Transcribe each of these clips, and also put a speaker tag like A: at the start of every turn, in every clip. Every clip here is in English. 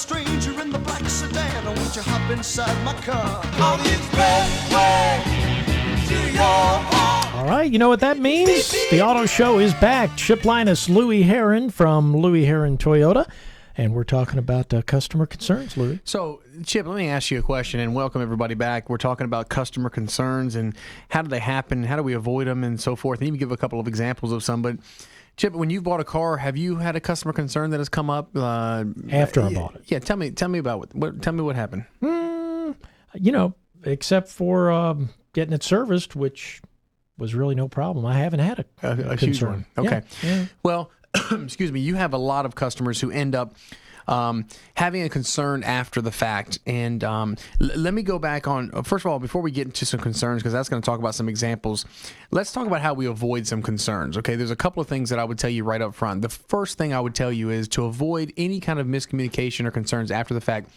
A: stranger in the black sedan. Won't you hop inside my car?
B: On the expressway to your heart.
C: All right, you know what that means? The auto show is back. Chip Lyness, Louie Herron from Louie Herron Toyota. And we're talking about customer concerns, Louie.
D: So, Chip, let me ask you a question, and welcome everybody back. We're talking about customer concerns and how do they happen, how do we avoid them, and so forth. And even give a couple of examples of some. But, Chip, when you've bought a car, have you had a customer concern that has come up
C: after I bought it?
D: Yeah, tell me about tell me what happened.
C: Except for getting it serviced, which was really no problem. I haven't had a
D: huge
C: concern.
D: one. Okay.
C: Yeah.
D: Well, excuse me, you have a lot of customers who end up having a concern after the fact. And let me go back on, first of all, before we get into some concerns, because that's going to talk about some examples, let's talk about how we avoid some concerns. Okay, there's a couple of things that I would tell you right up front. The first thing I would tell you is to avoid any kind of miscommunication or concerns after the fact.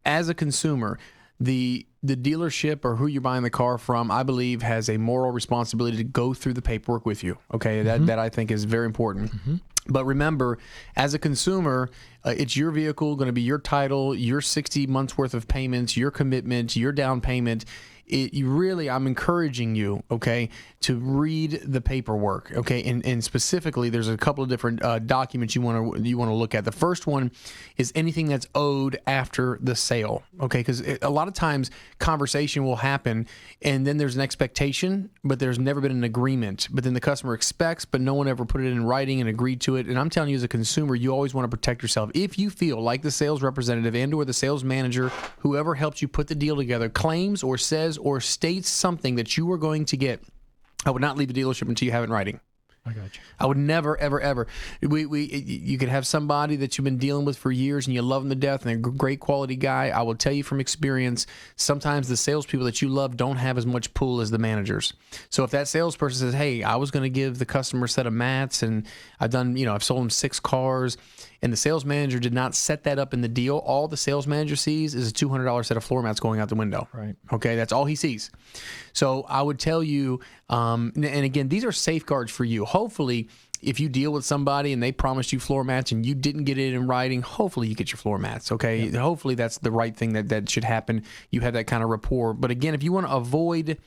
D: As a consumer, the dealership or who you're buying the car from, I believe, has a moral responsibility to go through the paperwork with you. Okay, that I think is very important. Mm-hmm. But remember, as a consumer, it's your vehicle, going to be your title, your 60 months worth of payments, your commitment, your down payment. I'm encouraging you, okay, to read the paperwork, okay, and specifically, there's a couple of different documents you want to look at. The first one is anything that's owed after the sale, okay, because a lot of times conversation will happen, and then there's an expectation, but there's never been an agreement. But then the customer expects, but no one ever put it in writing and agreed to it. And I'm telling you, as a consumer, you always want to protect yourself. If you feel like the sales representative and/or the sales manager, whoever helps you put the deal together, claims or says or states something that you are going to get, I would not leave the dealership until you have it in writing.
C: I got you.
D: I would never, ever, ever. You could have somebody that you've been dealing with for years and you love them to death and they're a great quality guy. I will tell you from experience, sometimes the salespeople that you love don't have as much pull as the managers. So if that salesperson says, hey, I was going to give the customer a set of mats and I've sold them 6 cars, and the sales manager did not set that up in the deal, all the sales manager sees is a $200 set of floor mats going out the window.
C: Right.
D: Okay, that's all he sees. So I would tell you, and again, these are safeguards for you. Hopefully, if you deal with somebody and they promised you floor mats and you didn't get it in writing, hopefully you get your floor mats, okay? Yeah. Hopefully that's the right thing that should happen. You have that kind of rapport. But again, if you want to avoid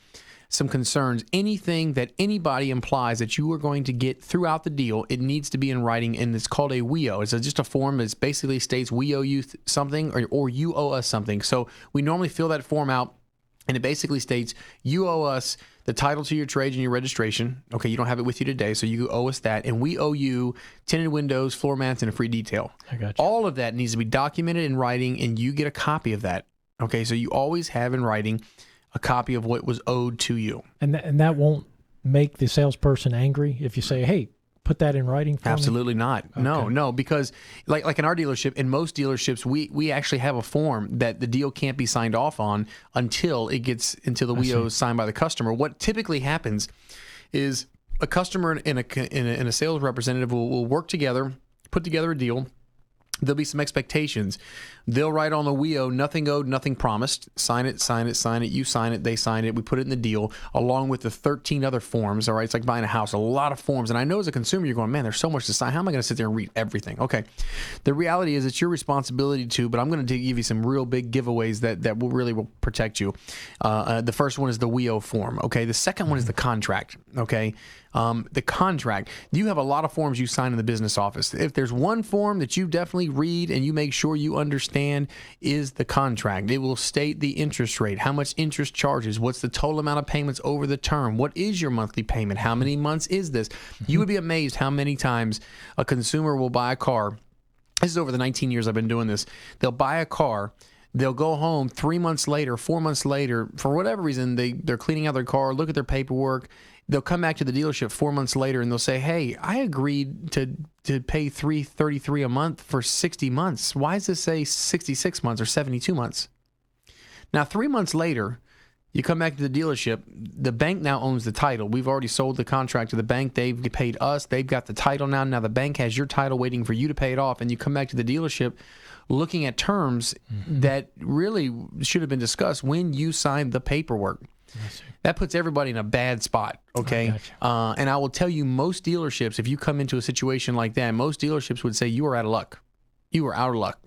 D: some concerns, anything that anybody implies that you are going to get throughout the deal, it needs to be in writing, and it's called a WEO. It's just a form that basically states we owe you something or you owe us something. So we normally fill that form out, and it basically states you owe us the title to your trade and your registration. Okay, you don't have it with you today, so you owe us that. And we owe you tinted windows, floor mats, and a free detail.
C: I got you.
D: All of that needs to be documented in writing, and you get a copy of that. Okay, so you always have in writing a copy of what was owed to you.
C: And that won't make the salesperson angry if you say, hey, put that in writing for
D: Absolutely
C: me?
D: not. Okay. No, because like in our dealership, in most dealerships, we actually have a form that the deal can't be signed off on until the WEO is signed by the customer. What typically happens is a customer and a sales representative will work together, put together a deal. There'll be some expectations. They'll write on the WEO, nothing owed, nothing promised. Sign it, sign it, sign it. You sign it, they sign it. We put it in the deal along with the 13 other forms. All right, it's like buying a house, a lot of forms. And I know as a consumer, you're going, man, there's so much to sign. How am I going to sit there and read everything? Okay. The reality is it's your responsibility to, but I'm going to give you some real big giveaways that will protect you. The first one is the WEO form. Okay. The second one is the contract. Okay. The contract. You have a lot of forms you sign in the business office. If there's one form that you definitely read and you make sure you understand is the contract. It will state the interest rate, how much interest charges, what's the total amount of payments over the term, what is your monthly payment, how many months is this? You would be amazed how many times a consumer will buy a car. This is over the 19 years I've been doing this. They'll buy a car. They'll go home 3 months later, 4 months later, for whatever reason, they're cleaning out their car, look at their paperwork. They'll come back to the dealership 4 months later and they'll say, hey, I agreed to pay $333 a month for 60 months. Why does this say 66 months or 72 months? Now, 3 months later, you come back to the dealership. The bank now owns the title. We've already sold the contract to the bank. They've paid us. They've got the title now. Now the bank has your title waiting for you to pay it off. And you come back to the dealership looking at terms that really should have been discussed when you signed the paperwork. That puts everybody in a bad spot, okay? And I will tell you, most dealerships, if you come into a situation like that, most dealerships would say you are out of luck. You are out of luck.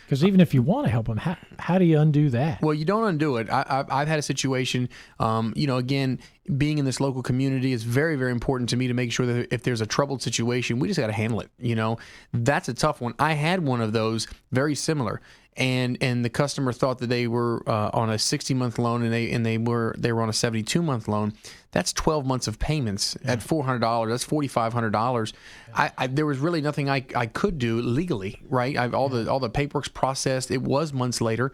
C: Because even if you want to help them, how do you undo that?
D: Well, you don't undo it. I've had a situation, again, being in this local community is very, very important to me to make sure that if there's a troubled situation, we just got to handle it. That's a tough one. I had one of those very similar. And the customer thought that they were on a 60-month loan and they were on a 72-month loan. That's 12 months of payments at $400. That's $4,500. There was really nothing I could do legally, right? All the paperwork's processed. It was months later,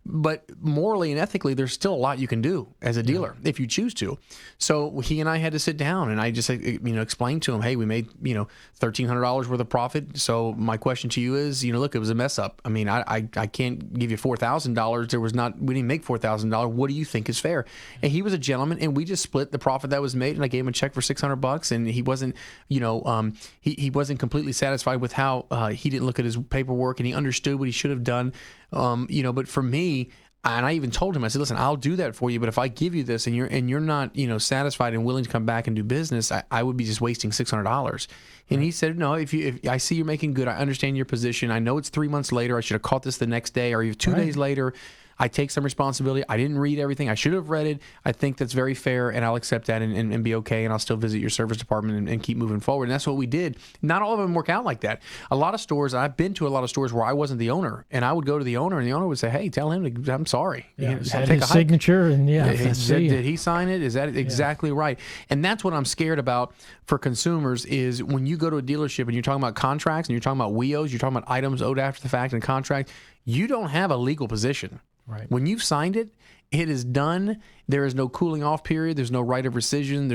D: but morally and ethically, there's still a lot you can do as a dealer if you choose to. So he and I had to sit down, and I just explained to him, hey, we made $1,300 worth of profit. So my question to you is, look, it was a mess up. I mean, I can't give you $4,000. We didn't make $4,000. What do you think is fair? And he was a gentleman, and we just split the profit that was made, and I gave him a check for $600. And he wasn't, he wasn't completely satisfied with how he didn't look at his paperwork, and he understood what he should have done. But for me, and I even told him, I said, listen, I'll do that for you, but if I give you this and you're not, satisfied and willing to come back and do business, I would be just wasting $600. And he said, no, if I see you're making good, I understand your position. I know it's 3 months later. I should have caught this the next day or even 2 days later. I take some responsibility. I didn't read everything. I should have read it. I think that's very fair, and I'll accept that and be okay, and I'll still visit your service department and keep moving forward. And that's what we did. Not all of them work out like that. A lot of stores, I've been to a lot of stores where I wasn't the owner, and I would go to the owner, and the owner would say, hey, tell him I'm sorry.
C: Is that his signature? And
D: did he sign it? Is that exactly right? And that's what I'm scared about for consumers is when you go to a dealership and you're talking about contracts and you're talking about WIOs, you're talking about items owed after the fact and contract, you don't have a legal position.
C: Right.
D: When you've signed it, it is done. There is no cooling off period. There's no right of rescission.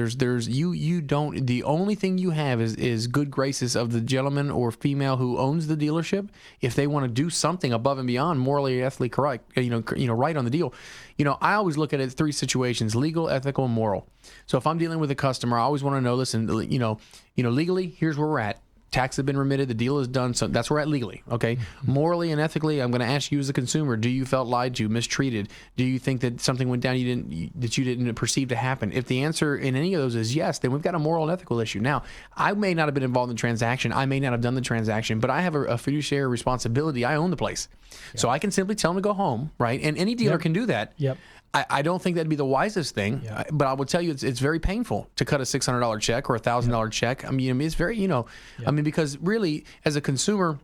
D: You don't. The only thing you have is good graces of the gentleman or female who owns the dealership. If they want to do something above and beyond morally, ethically correct, right on the deal. I always look at it 3 situations: legal, ethical, and moral. So if I'm dealing with a customer, I always want to know, listen, legally, here's where we're at. Tax have been remitted, the deal is done, so that's where we're at legally, okay? Morally and ethically, I'm going to ask you as a consumer, do you felt lied to, mistreated? Do you think that something went down that you didn't perceive to happen? If the answer in any of those is yes, then we've got a moral and ethical issue. Now, I may not have been involved in the transaction, I may not have done the transaction, but I have a fiduciary responsibility. I own the place. So I can simply tell them to go home, right? And any dealer can do that.
C: Yep.
D: I don't think that'd be the wisest thing, but I will tell you it's very painful to cut a $600 check or a $1,000 check. I mean, it's very, because really as a consumer,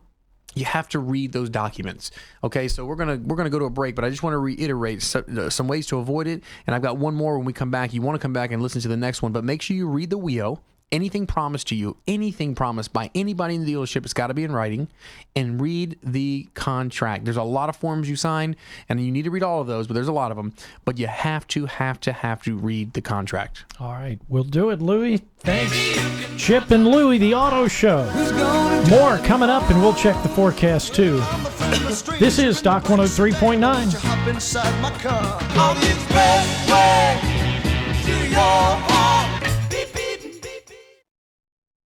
D: you have to read those documents. Okay, so we're gonna go to a break, but I just want to reiterate some ways to avoid it. And I've got one more when we come back. You want to come back and listen to the next one, but make sure you read the WIO. Anything promised to you, anything promised by anybody in the dealership, it's got to be in writing, and read the contract. There's a lot of forms you sign, and you need to read all of those, but there's a lot of them. But you have to read the contract.
C: All right, we'll do it, Louie. Thanks. Chip and Louie, the auto show. More coming up, and we'll check the forecast too. This is Stock 103.9.
A: Hop inside my car on the expressway to your